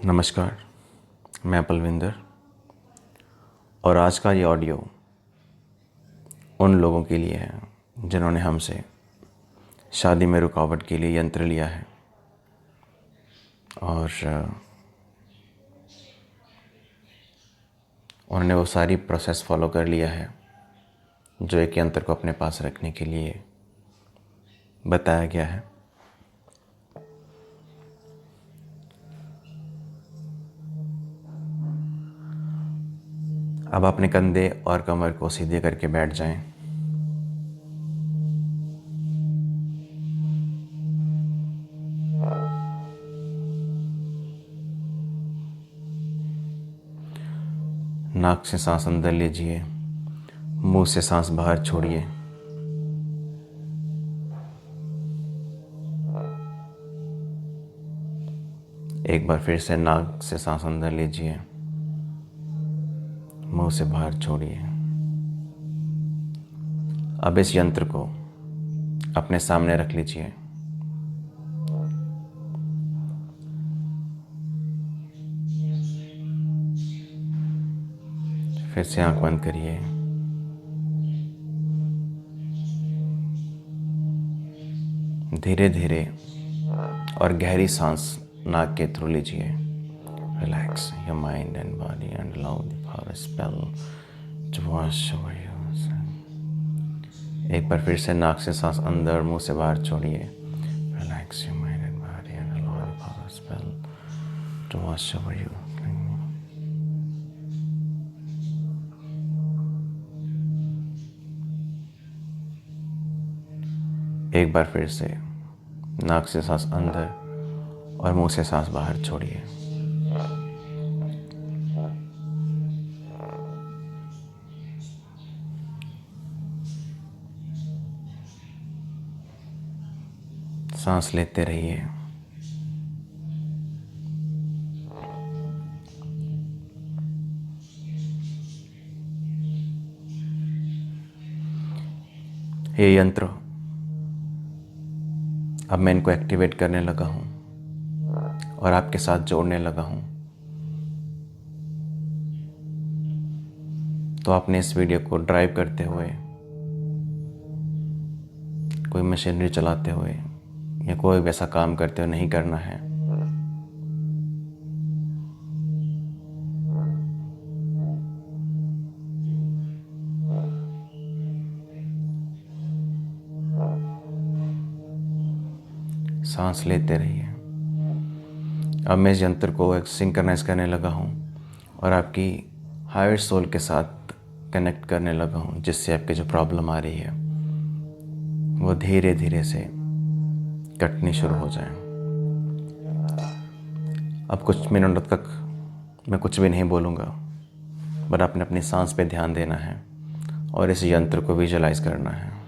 नमस्कार, मैं पलविंदर और आज का ये ऑडियो उन लोगों के लिए है जिन्होंने हमसे शादी में रुकावट के लिए यंत्र लिया है और उन्होंने वो सारी प्रोसेस फॉलो कर लिया है जो एक यंत्र को अपने पास रखने के लिए बताया गया है। अब अपने कंधे और कमर को सीधे करके बैठ जाएं। नाक से सांस अंदर लीजिए, मुंह से सांस बाहर छोड़िए। एक बार फिर से नाक से सांस अंदर लीजिए, मुंह से बाहर छोड़िए। अब इस यंत्र को अपने सामने रख लीजिए। फिर से आंख बंद करिए। धीरे धीरे और गहरी सांस नाक के थ्रू लीजिए। Relax your mind and body and allow the power spell to wash over you. एक बार फिर से नाक से सांस अंदर, मुंह से बाहर छोड़िए। Relax your mind and body and allow the power spell to wash over you. एक बार फिर से नाक से सांस अंदर और मुंह से सांस बाहर छोड़िए। सांस लेते रहिए। ये यंत्र अब मैं इनको एक्टिवेट करने लगा हूँ और आपके साथ जोड़ने लगा हूँ। तो आपने इस वीडियो को ड्राइव करते हुए, कोई मशीनरी चलाते हुए या कोई वैसा काम करते हुए नहीं करना है। सांस लेते रहिए। अब मैं इस यंत्र को एक सिंक्रोनाइज करने लगा हूँ और आपकी हायर सोल के साथ कनेक्ट करने लगा हूँ, जिससे आपकी जो प्रॉब्लम आ रही है वो धीरे धीरे से कटनी शुरू हो जाए। अब कुछ मिनटों तक मैं कुछ भी नहीं बोलूँगा, बट आपने अपनी सांस पे ध्यान देना है और इस यंत्र को विजुअलाइज करना है।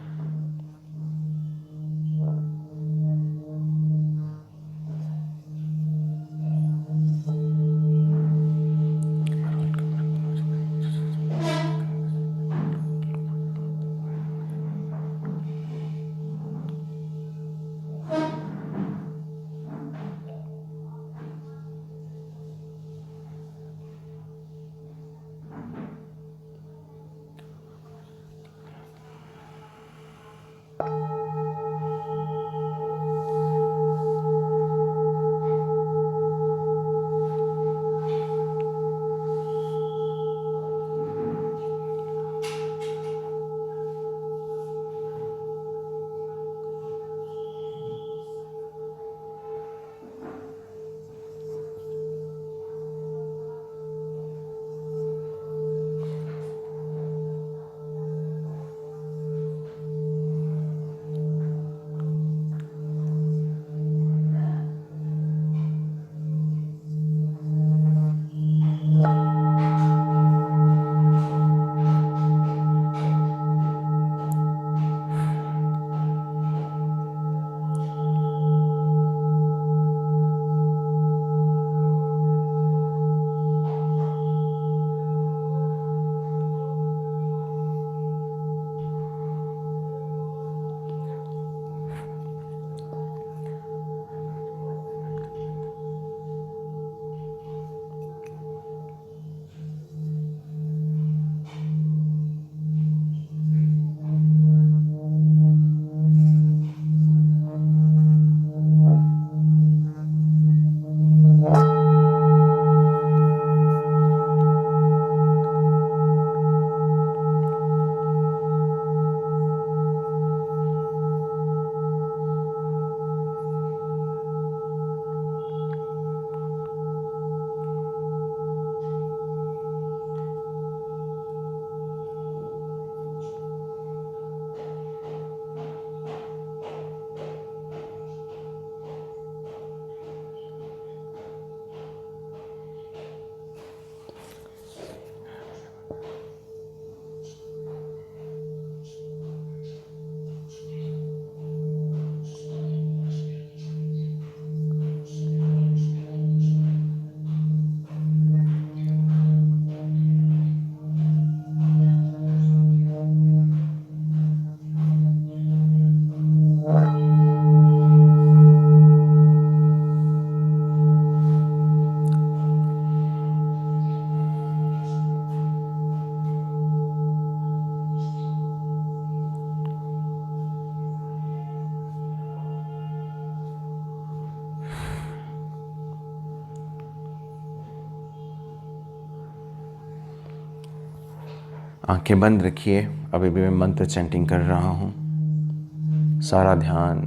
आंखें बंद रखिए। अभी भी मैं मंत्र चैंटिंग कर रहा हूँ। सारा ध्यान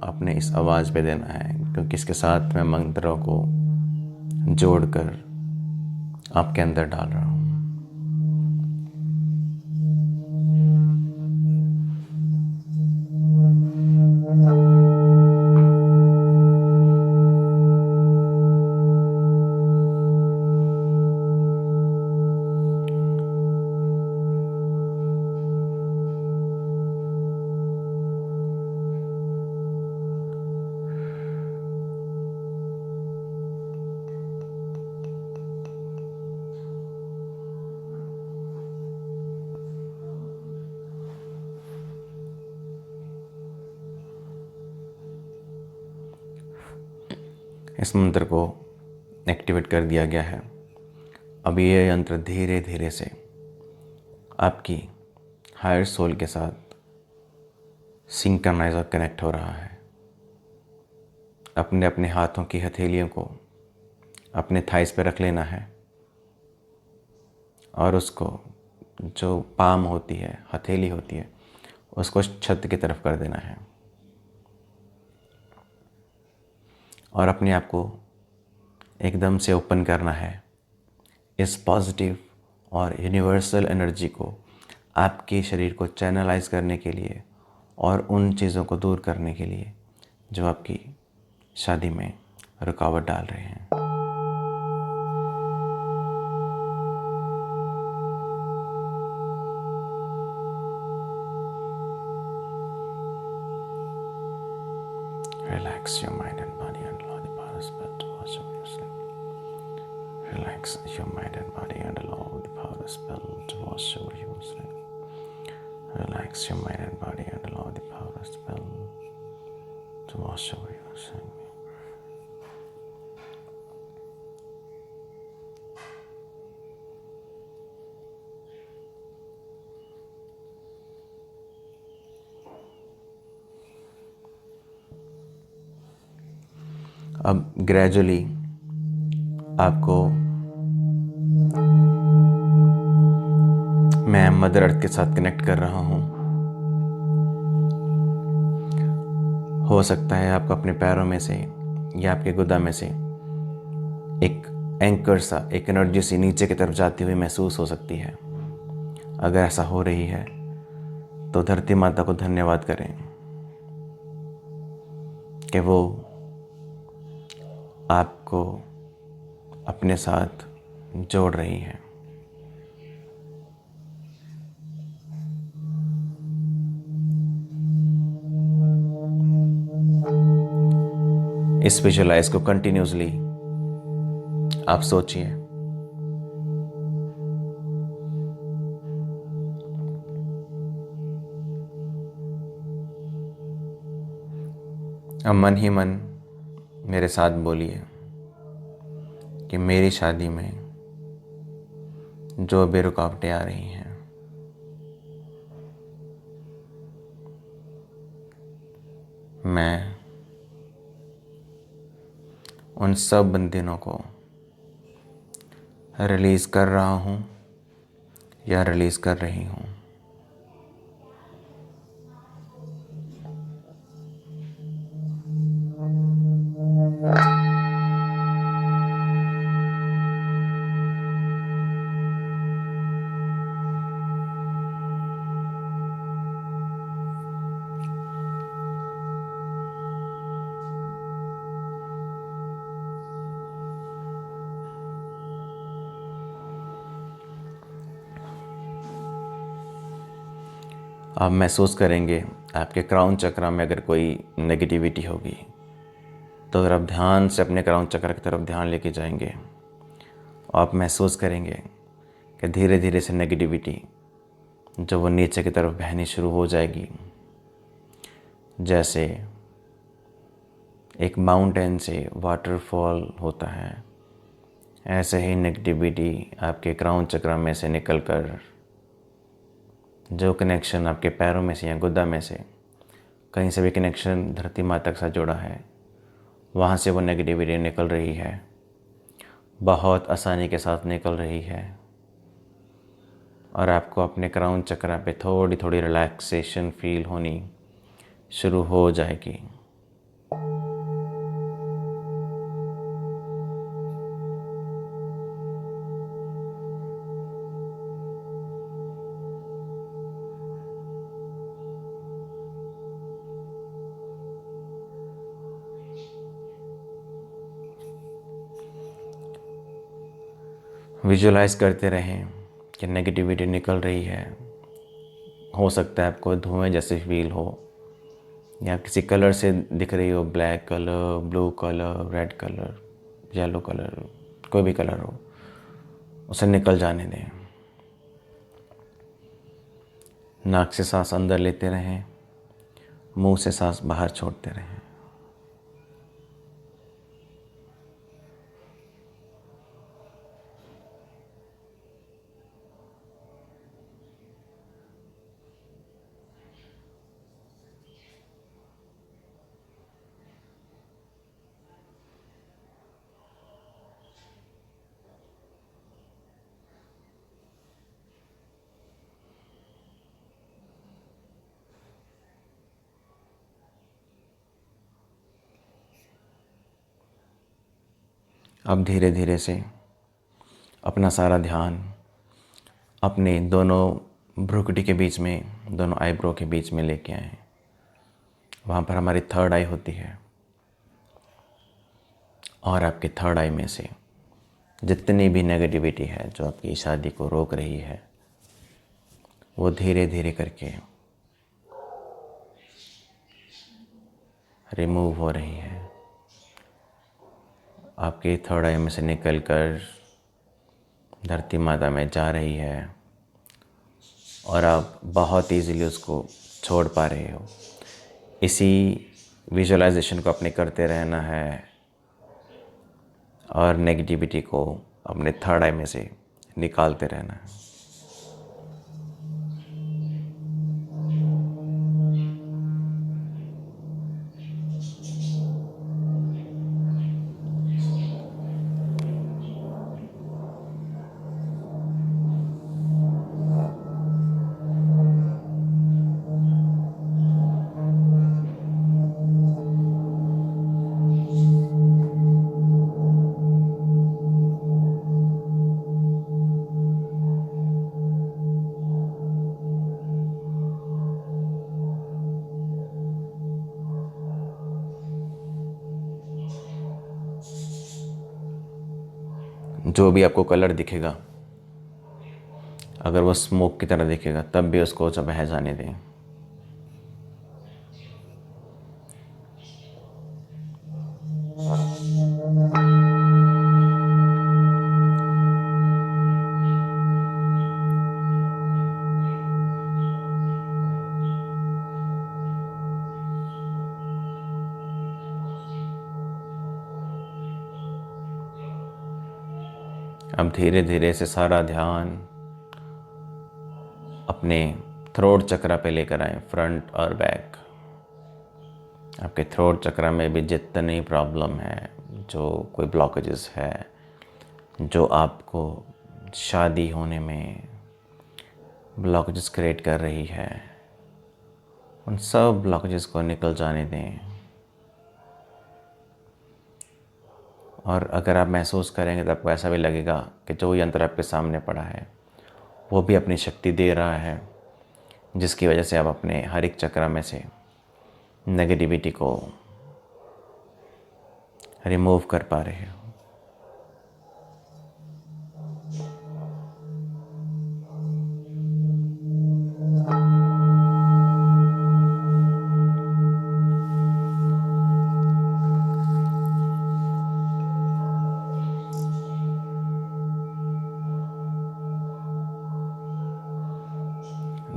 आपने इस आवाज़ पे देना है, क्योंकि इसके साथ मैं मंत्रों को जोड़कर आपके अंदर डाल रहा हूँ। इस मंत्र को एक्टिवेट कर दिया गया है। अब ये यंत्र धीरे धीरे से आपकी हायर सोल के साथ सिंक्रनाइज और कनेक्ट हो रहा है। अपने अपने हाथों की हथेलियों को अपने थाइस पे रख लेना है और उसको जो पाम होती है, हथेली होती है, उसको छत की तरफ कर देना है और अपने आप को एकदम से ओपन करना है इस पॉजिटिव और यूनिवर्सल एनर्जी को आपके शरीर को चैनलाइज करने के लिए और उन चीज़ों को दूर करने के लिए जो आपकी शादी में रुकावट डाल रहे हैं। Relax your mind and body and allow the power spell to wash over your sleep. Relax your mind and body and allow the power spell to wash over your sleep. Relax your mind and body and allow the power spell to wash over your sleep. अब gradually आपको मैं mother earth के साथ connect कर रहा हूँ। हो सकता है आपको अपने पैरों में से या आपके गुदा में से एक एंकर सा, एक एनर्जी सी नीचे की तरफ जाती हुई महसूस हो सकती है। अगर ऐसा हो रही है तो धरती माता को धन्यवाद करें कि वो आपको अपने साथ जोड़ रही है। इस विजुअलाइज को कंटिन्यूसली आप सोचिए। अब मन ही मन मेरे साथ बोलिए कि मेरी शादी में जो भी रुकावटें आ रही हैं, मैं उन सब बंधनों को रिलीज़ कर रहा हूँ या रिलीज़ कर रही हूँ। आप महसूस करेंगे आपके क्राउन चक्र में अगर कोई नेगेटिविटी होगी तो अगर आप ध्यान से अपने क्राउन चक्र की तरफ ध्यान लेके जाएंगे, आप महसूस करेंगे कि धीरे धीरे से नेगेटिविटी जो वो नीचे की तरफ बहनी शुरू हो जाएगी। जैसे एक माउंटेन से वाटरफॉल होता है, ऐसे ही नेगेटिविटी आपके क्राउन चक्र में से निकलकर जो कनेक्शन आपके पैरों में से या गुदा में से कहीं से भी कनेक्शन धरती माता के साथ जुड़ा है, वहाँ से वो नेगेटिविटी निकल रही है, बहुत आसानी के साथ निकल रही है और आपको अपने क्राउन चक्रा पे थोड़ी थोड़ी रिलैक्सेशन फील होनी शुरू हो जाएगी। विजुलाइज करते रहें कि नेगेटिविटी निकल रही है। हो सकता है आपको धुएं जैसे फील हो, या किसी कलर से दिख रही हो, black colour, blue colour, red colour, yellow colour, कोई भी कलर हो, उसे निकल जाने दें। नाक से सांस अंदर लेते रहें, मुंह से सांस बाहर छोड़ते रहें। अब धीरे धीरे से अपना सारा ध्यान अपने दोनों भ्रुकुटी के बीच में, दोनों आईब्रो के बीच में लेके आए। वहाँ पर हमारी थर्ड आई होती है, और आपके थर्ड आई में से जितनी भी नेगेटिविटी है जो आपकी शादी को रोक रही है, वो धीरे धीरे करके रिमूव हो रही है। आपके थर्ड आई में से निकल कर धरती माता में जा रही है, और आप बहुत ईजीली उसको छोड़ पा रहे हो। इसी विजुअलाइजेशन को अपने करते रहना है, और नेगेटिविटी को अपने थर्ड आई में से निकालते रहना है। जो भी आपको कलर दिखेगा, अगर वो स्मोक की तरह दिखेगा, तब भी उसको बह जाने दें। अब धीरे धीरे से सारा ध्यान अपने थ्रोट चक्रा पे लेकर आए, फ्रंट और बैक। आपके थ्रोट चक्रा में भी जितनी प्रॉब्लम है, जो कोई ब्लॉकेजेस है, जो आपको शादी होने में ब्लॉकेजेस क्रिएट कर रही है, उन सब ब्लॉकेजेस को निकल जाने दें। और अगर आप महसूस करेंगे तो आपको ऐसा भी लगेगा कि जो यंत्र आपके सामने पड़ा है वो भी अपनी शक्ति दे रहा है, जिसकी वजह से आप अपने हर एक चक्र में से नेगेटिविटी को रिमूव कर पा रहे हो।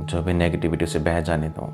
जो भी नेगेटिविटी से बह जाने दो।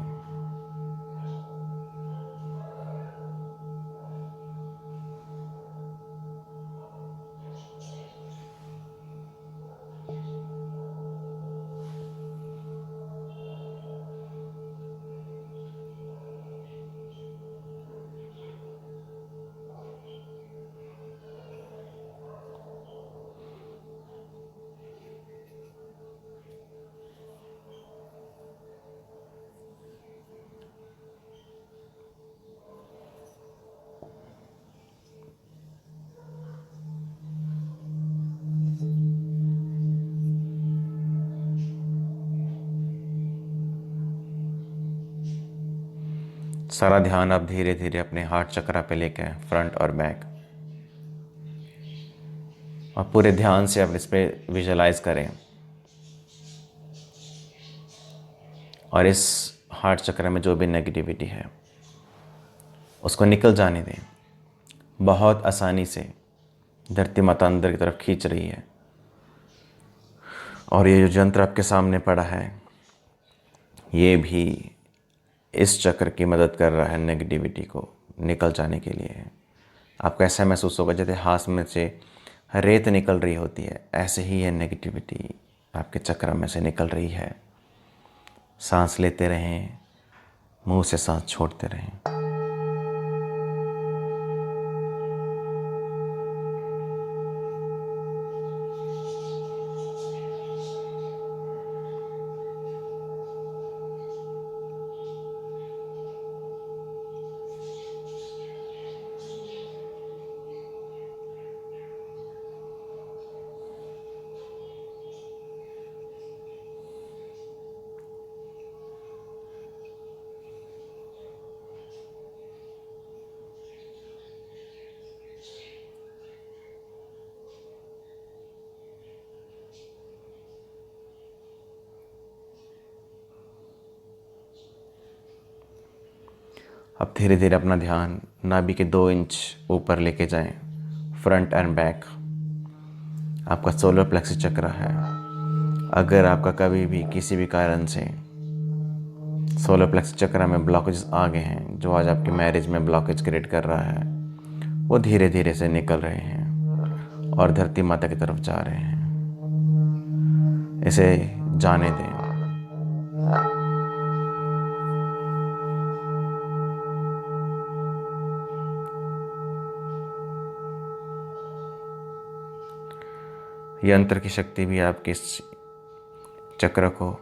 सारा ध्यान आप धीरे धीरे अपने हार्ट चक्रा पे लेके आए, फ्रंट और बैक, और पूरे ध्यान से आप इस पर विजुलाइज करें और इस हार्ट चक्र में जो भी नेगेटिविटी है उसको निकल जाने दें। बहुत आसानी से धरती माता अंदर की तरफ खींच रही है, और ये जो यंत्र आपके सामने पड़ा है ये भी इस चक्र की मदद कर रहा है नेगेटिविटी को निकल जाने के लिए। आपको ऐसा महसूस होगा जैसे हाथ में से रेत निकल रही होती है, ऐसे ही ये नेगेटिविटी आपके चक्र में से निकल रही है। सांस लेते रहें, मुंह से सांस छोड़ते रहें। अब धीरे धीरे अपना ध्यान नाभि के 2 इंच ऊपर लेके जाएं, फ्रंट एंड बैक। आपका सोलर प्लेक्सस चक्र है। अगर आपका कभी भी किसी भी कारण से सोलर प्लेक्सस चक्र में ब्लॉकेज आ गए हैं, जो आज आपकी मैरिज में ब्लॉकेज क्रिएट कर रहा है, वो धीरे धीरे से निकल रहे हैं और धरती माता की तरफ जा रहे हैं। इसे जाने दें। यंत्र की शक्ति भी आपके इस चक्र को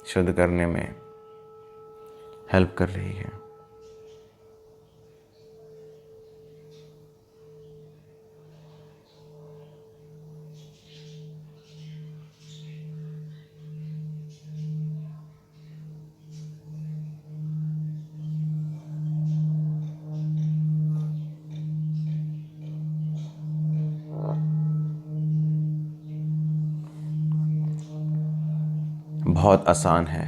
शुद्ध करने में हेल्प कर रही है। बहुत आसान है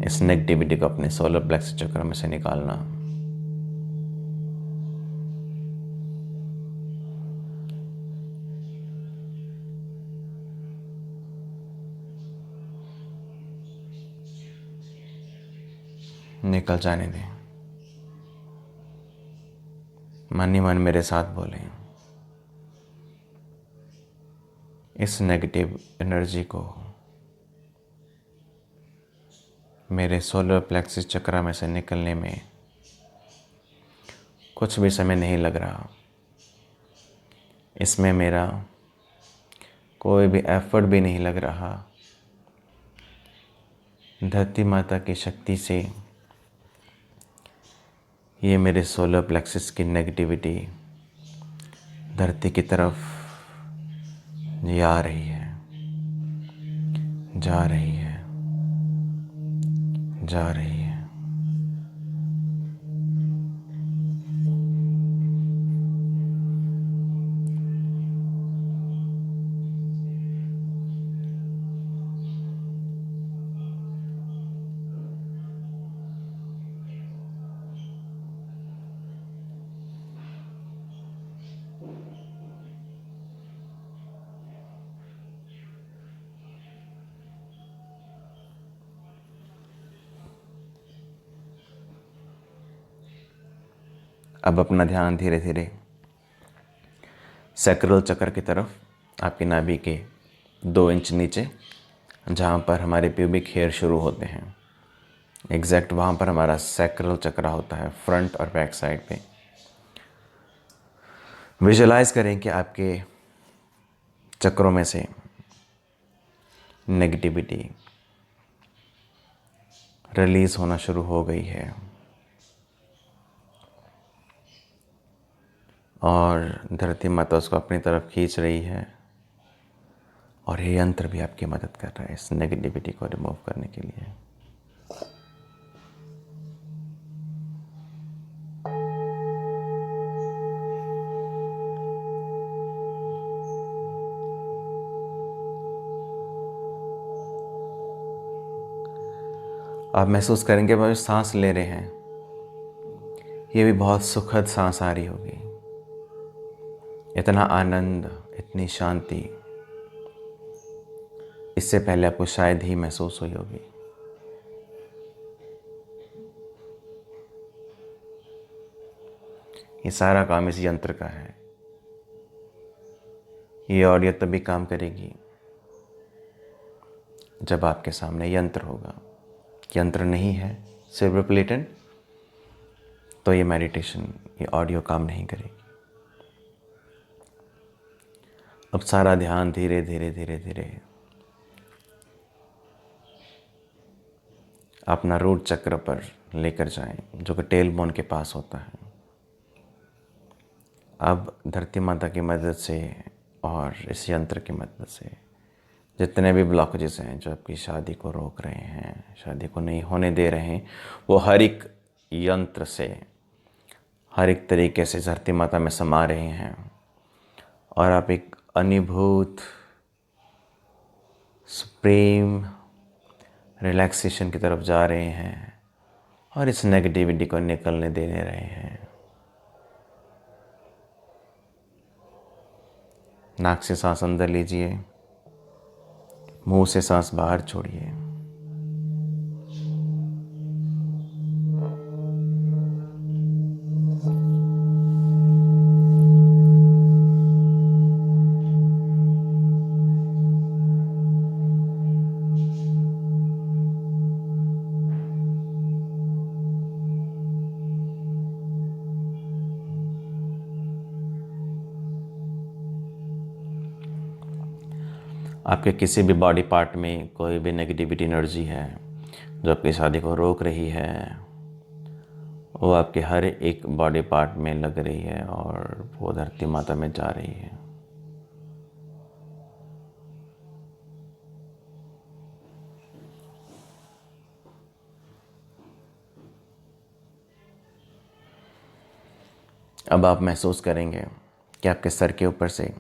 इस नेगेटिविटी को अपने सोलर प्लेक्सस चक्र में से निकालना। निकल जाने दें। मन ही मन मेरे साथ बोलें, इस नेगेटिव एनर्जी को मेरे सोलर प्लेक्सस चक्र में से निकलने में कुछ भी समय नहीं लग रहा। इसमें मेरा कोई भी एफर्ट भी नहीं लग रहा। धरती माता की शक्ति से ये मेरे सोलर प्लेक्सस की नेगेटिविटी धरती की तरफ जा रही है, जा रही है, जा रही है। अब अपना ध्यान धीरे धीरे सैक्रल चक्र की तरफ, आपकी नाभि के 2 इंच नीचे, जहाँ पर हमारे प्यूबिक हेयर शुरू होते हैं, एग्जैक्ट वहाँ पर हमारा सैक्रल चक्र होता है, फ्रंट और बैक साइड पे। विजुलाइज करें कि आपके चक्रों में से नेगेटिविटी रिलीज होना शुरू हो गई है और धरती माता उसको अपनी तरफ खींच रही है, और ये यंत्र भी आपकी मदद कर रहा है इस नेगेटिविटी को रिमूव करने के लिए। आप महसूस करेंगे आप सांस ले रहे हैं, ये भी बहुत सुखद सांस आ रही होगी। इतना आनंद, इतनी शांति इससे पहले आपको शायद ही महसूस हुई होगी। ये सारा काम इस यंत्र का है। ये ऑडियो तभी काम करेगी जब आपके सामने यंत्र होगा। यंत्र नहीं है, सिल्वर प्लेटेड, तो ये मेडिटेशन, ये ऑडियो काम नहीं करेगी। अब सारा ध्यान धीरे धीरे धीरे धीरे अपना रूट चक्र पर लेकर जाएं, जो कि टेल बोन के पास होता है। अब धरती माता की मदद से और इस यंत्र की मदद से जितने भी ब्लॉकेजेस हैं जो आपकी शादी को रोक रहे हैं, शादी को नहीं होने दे रहे हैं, वो हर एक यंत्र से, हर एक तरीके से धरती माता में समा रहे हैं। और आप एक अनुभूत सुप्रीम रिलैक्सेशन की तरफ जा रहे हैं और इस नेगेटिविटी को निकलने देने रहे हैं। नाक से सांस अंदर लीजिए, मुंह से सांस बाहर छोड़िए। आपके किसी भी बॉडी पार्ट में कोई भी नेगेटिविटी एनर्जी है जो आपकी शादी को रोक रही है, वो आपके हर एक बॉडी पार्ट में लग रही है और वो धरती माता में जा रही है। अब आप महसूस करेंगे कि आपके सर के ऊपर से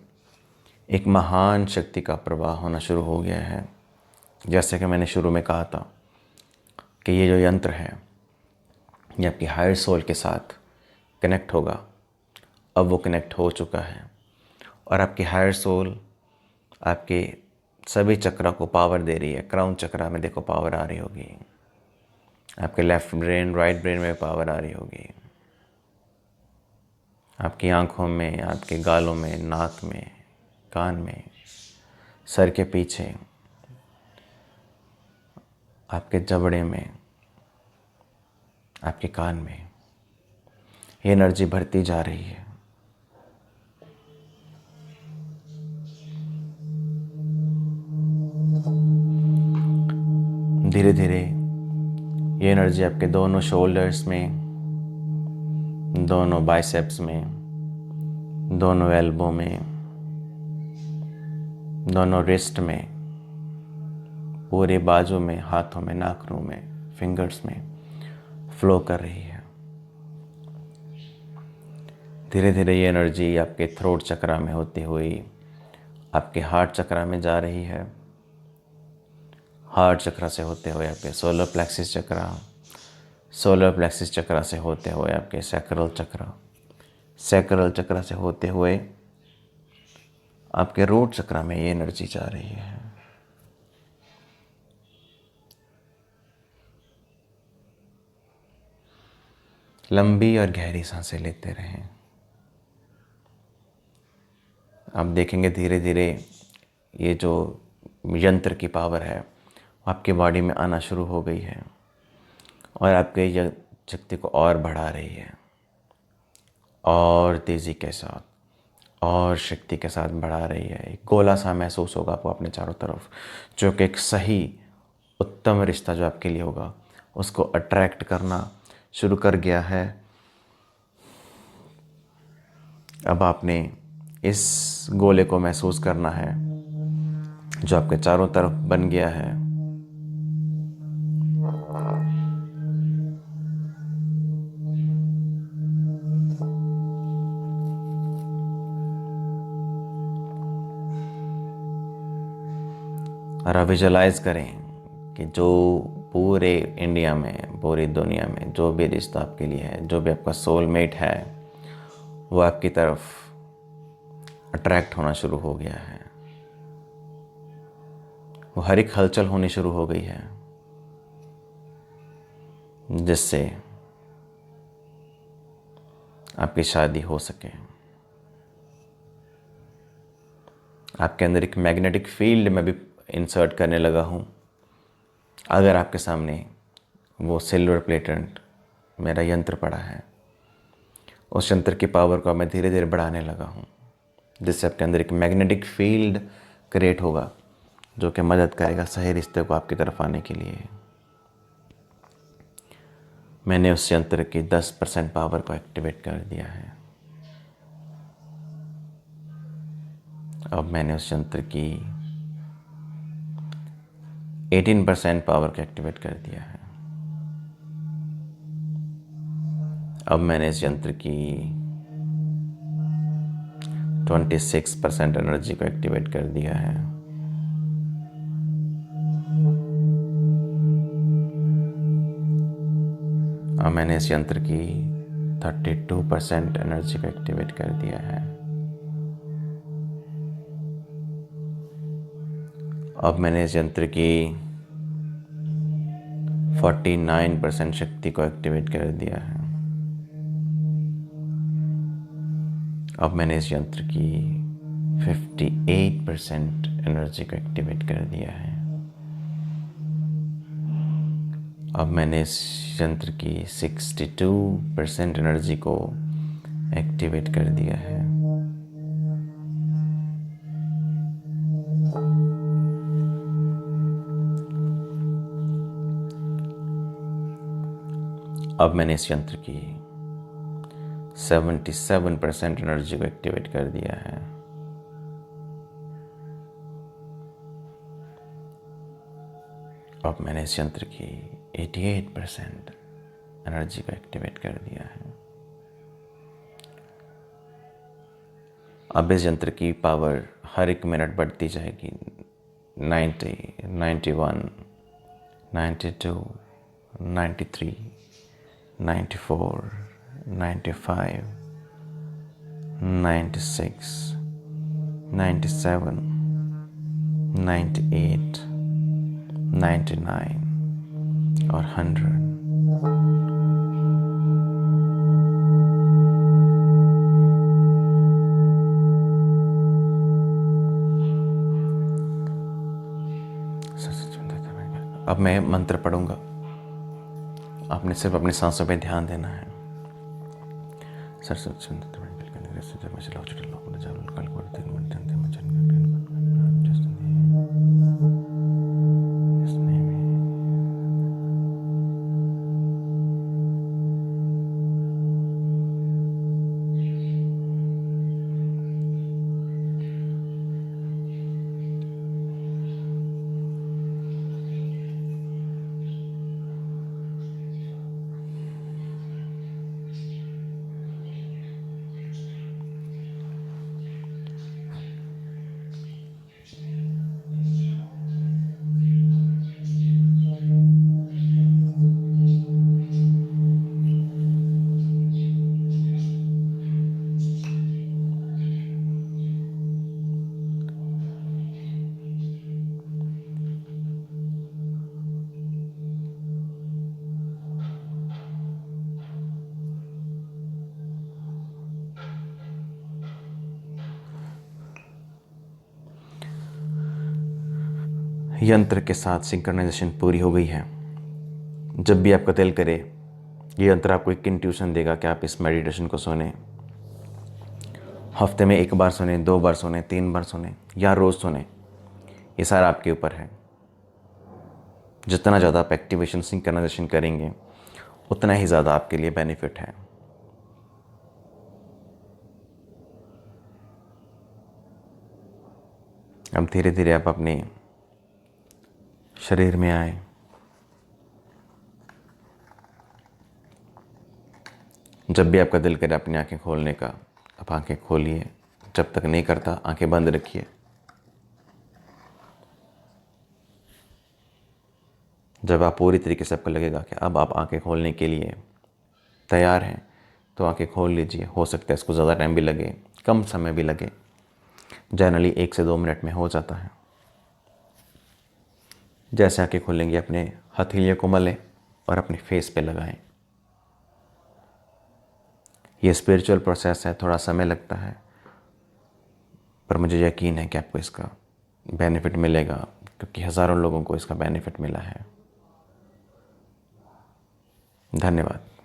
एक महान शक्ति का प्रवाह होना शुरू हो गया है। जैसे कि मैंने शुरू में कहा था कि ये जो यंत्र है ये आपकी हायर सोल के साथ कनेक्ट होगा। अब वो कनेक्ट हो चुका है और आपकी हायर सोल आपके सभी चक्रा को पावर दे रही है। क्राउन चक्रा में देखो पावर आ रही होगी, आपके लेफ्ट ब्रेन, राइट ब्रेन में पावर आ रही होगी, आपकी आँखों में, आपके गालों में, नाक में, कान में, सर के पीछे, आपके जबड़े में, आपके कान में ये एनर्जी भरती जा रही है। धीरे धीरे ये एनर्जी आपके दोनों शोल्डर्स में, दोनों बाइसेप्स में, दोनों एल्बो में, दोनों रिस्ट में, पूरे बाजू में, हाथों में, नाखूनों में, फिंगर्स में फ्लो कर रही है। धीरे धीरे ये एनर्जी आपके थ्रोट चक्रा में होती हुई आपके हार्ट चक्रा में जा रही है। हार्ट चक्रा से होते हुए आपके सोलर प्लेक्सिस चक्रा, सोलर प्लेक्सिस चक्रा से होते हुए आपके सैक्रल चक्रा, सैक्रल चक्रा से होते हुए आपके रूट चक्रा में ये एनर्जी जा रही है। लंबी और गहरी सांसें लेते रहें। आप देखेंगे धीरे धीरे ये जो यंत्र की पावर है आपके बॉडी में आना शुरू हो गई है और आपके शक्ति को और बढ़ा रही है, और तेज़ी के साथ और शक्ति के साथ बढ़ा रही है। एक गोला सा महसूस होगा आपको अपने चारों तरफ, जो कि एक सही उत्तम रिश्ता जो आपके लिए होगा उसको अट्रैक्ट करना शुरू कर गया है। अब आपने इस गोले को महसूस करना है जो आपके चारों तरफ बन गया है। और विजुलाइज करें कि जो पूरे इंडिया में, पूरी दुनिया में जो भी रिश्ता आपके लिए है, जो भी आपका सोलमेट है, वो आपकी तरफ अट्रैक्ट होना शुरू हो गया है। वो हर एक हलचल होनी शुरू हो गई है, जिससे आपकी शादी हो सके। आपके अंदर एक मैग्नेटिक फील्ड में भी इंसर्ट करने लगा हूँ। अगर आपके सामने वो सिल्वर प्लेटेड मेरा यंत्र पड़ा है, उस यंत्र की पावर को मैं धीरे धीरे बढ़ाने लगा हूँ, जिससे आपके अंदर एक मैग्नेटिक फील्ड क्रिएट होगा, जो कि मदद करेगा सही रिश्ते को आपकी तरफ आने के लिए। मैंने उस यंत्र की 10% पावर को एक्टिवेट कर दिया है। अब मैंने उस यंत्र की 18% पावर को एक्टिवेट कर दिया है। अब मैंने इस यंत्र की 26% एनर्जी को एक्टिवेट कर दिया है। अब मैंने इस यंत्र की 32% एनर्जी को एक्टिवेट कर दिया है। अब मैंने इस यंत्र की 49% शक्ति को एक्टिवेट कर दिया है। अब मैंने इस यंत्र की 58% एनर्जी को एक्टिवेट कर दिया है। अब मैंने इस यंत्र की 62% एनर्जी को एक्टिवेट कर दिया है। अब मैंने इस यंत्र की 77% एनर्जी को एक्टिवेट कर दिया है। अब मैंने इस यंत्र की 88% एनर्जी को एक्टिवेट कर दिया है। अब इस यंत्र की पावर हर एक मिनट बढ़ती जाएगी। 90, 91, 92, 93, 94, 95, 96, 97, 98, 99 और 100। अब मैं मंत्र पढ़ूंगा, आपने सिर्फ अपनी सांसों पे ध्यान देना है। यंत्र के साथ सिंक्रोनाइजेशन पूरी हो गई है। जब भी आपका दिल करे, ये यंत्र आपको एक इंट्यूशन देगा कि आप इस मेडिटेशन को सुने। हफ्ते में 1 बार सुने, 2 बार सुने, 3 बार सुने या रोज़ सुने, ये सारा आपके ऊपर है। जितना ज़्यादा आप एक्टिवेशन सिंक्रोनाइजेशन करेंगे, उतना ही ज़्यादा आपके लिए बेनिफिट है। अब धीरे धीरे आप अपने शरीर में आए। जब भी आपका दिल करे अपनी आंखें खोलने का, आप आंखें खोलिए। जब तक नहीं करता, आंखें बंद रखिए। जब आप पूरी तरीके से आपको लगेगा कि अब आप आंखें खोलने के लिए तैयार हैं, तो आंखें खोल लीजिए। हो सकता है इसको ज़्यादा टाइम भी लगे, कम समय भी लगे, जनरली 1 से 2 मिनट में हो जाता है। जैसे आंखें खोलेंगे अपने हथेलियों को मलें और अपने फेस पे लगाएं। ये स्पिरिचुअल प्रोसेस है, थोड़ा समय लगता है, पर मुझे यकीन है कि आपको इसका बेनिफिट मिलेगा, क्योंकि हज़ारों लोगों को इसका बेनिफिट मिला है। धन्यवाद।